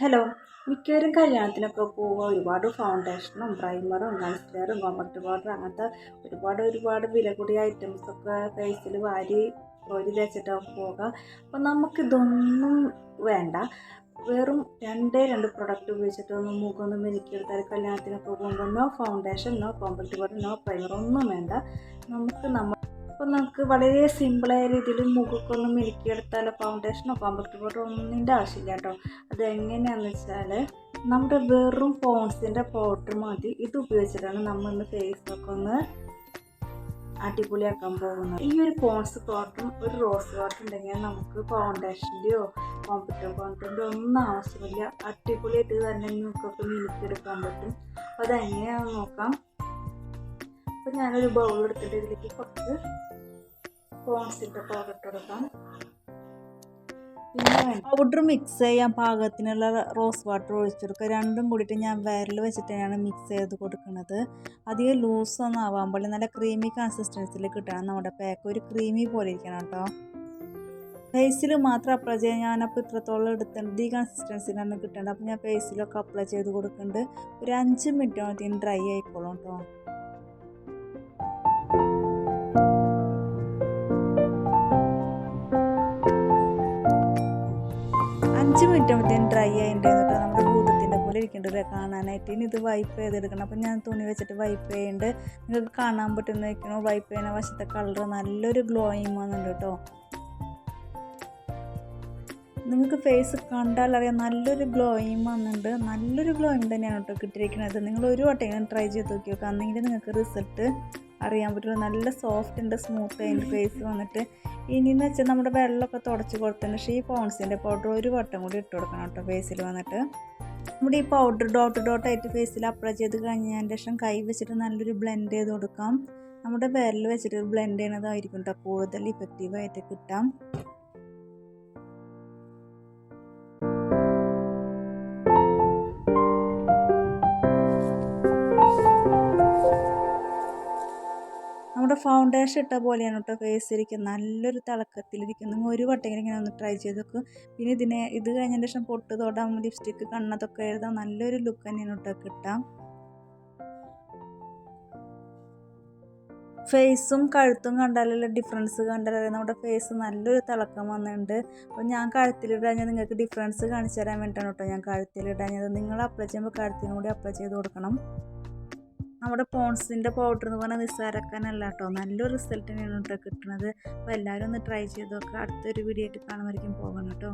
Hello, മിക്കവരും കല്യാണത്തിനൊക്കെ പോവുക ഒരുപാട് ഫൗണ്ടേഷനും പ്രൈമറും കൺസീലറും കോമ്പാക്ട് പൗഡർ അങ്ങനത്തെ ഒരുപാട് വില കൂടിയ ഐറ്റംസൊക്കെ ഫേസിൽ വാരി കോരി തേച്ചിട്ടാണ് പോവുക. അപ്പോൾ നമുക്കിതൊന്നും വേണ്ട. വെറും രണ്ട് പ്രൊഡക്റ്റ് ഉപയോഗിച്ചിട്ടൊന്നും മുഖമൊന്നും മെരുക്കിയെടുത്താൽ കല്യാണത്തിനൊക്കെ പോകുമ്പോൾ no foundation, no compact powder, no primer ഒന്നും വേണ്ട. നമുക്ക് വളരെ സിമ്പിളായ രീതിയിൽ മുഖമൊക്കെ ഒന്ന് മെരുക്കിയെടുത്താൽ ഫൗണ്ടേഷനോ കോമ്പാക്ട് പൗഡറോ ഒന്നിൻ്റെ ആവശ്യമില്ല കേട്ടോ. അതെങ്ങനെയാണെന്ന് വെച്ചാൽ നമ്മുടെ വെറും പോൺസിൻ്റെ പൗഡർ മതി. ഇത് ഉപയോഗിച്ചിട്ടാണ് നമ്മളിന്ന് ഫേസൊക്കെ ഒന്ന് അടിപൊളിയാക്കാൻ പോകുന്നത്. ഈ ഒരു പോൺസ് പൗഡറും ഒരു റോസ് വാട്ടർ ഉണ്ടെങ്കിൽ നമുക്ക് ഫൗണ്ടേഷൻ്റെയോ കോമ്പാക്ട് പൗഡറിൻ്റെയോ ഒന്നും ആവശ്യമില്ല. അടിപൊളിയായിട്ട് തന്നെ നമുക്കൊക്കെ മിനുക്കിയെടുക്കാൻ പറ്റും. അപ്പോൾ അതെങ്ങനെയാണെന്ന് നോക്കാം. അപ്പോൾ ഞാനൊരു ബൗൾ എടുത്തിട്ട് ഇതിലേക്ക് കുറച്ച് പോൺസിൻ്റെ പൗഡർ ഇട്ടെടുക്കാം. പിന്നെ പൗഡർ മിക്സ് ചെയ്യാൻ പാകത്തിനുള്ള റോസ് വാട്ടർ ഒഴിച്ചെടുക്കുക. രണ്ടും കൂടിയിട്ട് ഞാൻ വിരൽ വെച്ചിട്ടാണ് മിക്സ് ചെയ്ത് കൊടുക്കുന്നത്. അധികം ലൂസൊന്നും ആവാൻ പാടില്ല, നല്ല ക്രീമി കൺസിസ്റ്റൻസിയിൽ കിട്ടണം. നമ്മുടെ പാക്ക് ഒരു ക്രീമി പോലെ ഇരിക്കണം കേട്ടോ. ഫേസിൽ മാത്രം അപ്ലൈ ചെയ്യാൻ ഞാനപ്പോൾ ഇത്രത്തോളം എടുത്തിട്ടുണ്ട്. ഈ കൺസിസ്റ്റൻസിലാണ് കിട്ടേണ്ടത്. അപ്പോൾ ഞാൻ ഫേസിലൊക്കെ അപ്ലൈ ചെയ്ത് കൊടുക്കുന്നുണ്ട്. ഒരു 5 മിനിറ്റോളത്തേന് ഡ്രൈ ആയിക്കോളും കേട്ടോ. 5 മിനിറ്റ് ആകുമ്പോഴത്തേനും ഡ്രൈ ആയിട്ട് നമ്മുടെ ഭൂതത്തിൻ്റെ പോലെ ഇരിക്കേണ്ടത് കാണാനായിട്ട്. ഇനി ഇത് വൈപ്പ് ചെയ്തെടുക്കണം. അപ്പം ഞാൻ തുണി വെച്ചിട്ട് വൈപ്പ് ചെയ്യുന്നുണ്ട്. നിങ്ങൾക്ക് കാണാൻ പറ്റുന്ന വയ്ക്കണോ വൈപ്പ് ചെയ്യുന്ന വശത്തെ കളർ നല്ലൊരു ഗ്ലോയിങ് വന്നിട്ടുണ്ട് കേട്ടോ. നിങ്ങൾക്ക് ഫേസ് കണ്ടാൽ അറിയാം നല്ലൊരു ഗ്ലോയിങ് വന്നിട്ടുണ്ട്. നല്ലൊരു ഗ്ലോയിങ് തന്നെയാണ് കേട്ടോ കിട്ടിയിരിക്കുന്നത്. നിങ്ങൾ ഒരു വട്ടം ട്രൈ ചെയ്ത് നോക്കി നോക്കുക. അന്നെങ്കിൽ നിങ്ങൾക്ക് റിസൾട്ട് അറിയാൻ പറ്റുള്ളൂ. നല്ല സോഫ്റ്റ് ഉണ്ട്, സ്മൂത്ത് ആയിട്ട് ഫേസ് വന്നിട്ട്. ഇനിയെന്ന് വെച്ചാൽ നമ്മുടെ വെള്ളമൊക്കെ തുടച്ച് കൊടുത്തതിന് ശേഷം ഈ പോൺസിൻ്റെ പൗഡർ ഒരു വട്ടം കൂടി ഇട്ട് കൊടുക്കണം കേട്ടോ ഫേസിൽ വന്നിട്ട്. നമ്മുടെ ഈ പൗഡർ ഡോട്ടായിട്ട് ഫേസിൽ അപ്ലൈ ചെയ്ത് കഴിഞ്ഞതിന് ശേഷം കൈ വെച്ചിട്ട് നല്ലൊരു ബ്ലെൻഡ് ചെയ്ത് കൊടുക്കാം. നമ്മുടെ വിരൽ വെച്ചിട്ട് ബ്ലെൻഡ് ചെയ്യണതായിരിക്കും കേട്ടോ കൂടുതൽ ഇഫക്റ്റീവായിട്ട് കിട്ടാം. നമ്മുടെ ഫൗണ്ടേഷൻ ഇട്ട പോലെയാണ് കേട്ടോ ഫേസിലിരിക്കുന്നത്. നല്ലൊരു തിളക്കത്തിലിരിക്കും. നിങ്ങൾ ഒരു വട്ടമെങ്കിലും ഇങ്ങനെ ഒന്ന് ട്രൈ ചെയ്ത് നോക്കും. പിന്നെ ഇത് കഴിഞ്ഞതിന് ശേഷം പൊട്ട് തൊടാം, ലിപ്സ്റ്റിക്ക്, കണ്ണതൊക്കെ എഴുതാം. നല്ലൊരു ലുക്ക് തന്നെയാണ് കേട്ടോ കിട്ടാം. ഫേസും കഴുത്തും കണ്ടാലുള്ള ഡിഫറൻസ് കണ്ടാലേ നമ്മുടെ ഫേസ് നല്ലൊരു തിളക്കം വന്നിട്ടുണ്ട്. അപ്പോൾ ഞാൻ കഴുത്തിലിടാഞ്ഞത് നിങ്ങൾക്ക് ഡിഫറൻസ് കാണിച്ചു തരാൻ വേണ്ടിയിട്ടാണ് കേട്ടോ ഞാൻ കഴുത്തിലിടാഞ്ഞത്. നിങ്ങൾ അപ്ലൈ ചെയ്യുമ്പോൾ കഴുത്തിനും കൂടി അപ്ലൈ ചെയ്ത് കൊടുക്കണം. നമ്മുടെ പോൺസിൻ്റെ പൗഡർ എന്ന് പറഞ്ഞാൽ നിസ്സാരക്കാനല്ല കേട്ടോ, നല്ലൊരു റിസൾട്ട് തന്നെയാണ് കേട്ടോ കിട്ടുന്നത്. അപ്പോൾ എല്ലാവരും ഒന്ന് ട്രൈ ചെയ്ത് നോക്കുക. അടുത്തൊരു വീഡിയോ ആയിട്ട് കാണുമായിരിക്കും. പോകണം കേട്ടോ.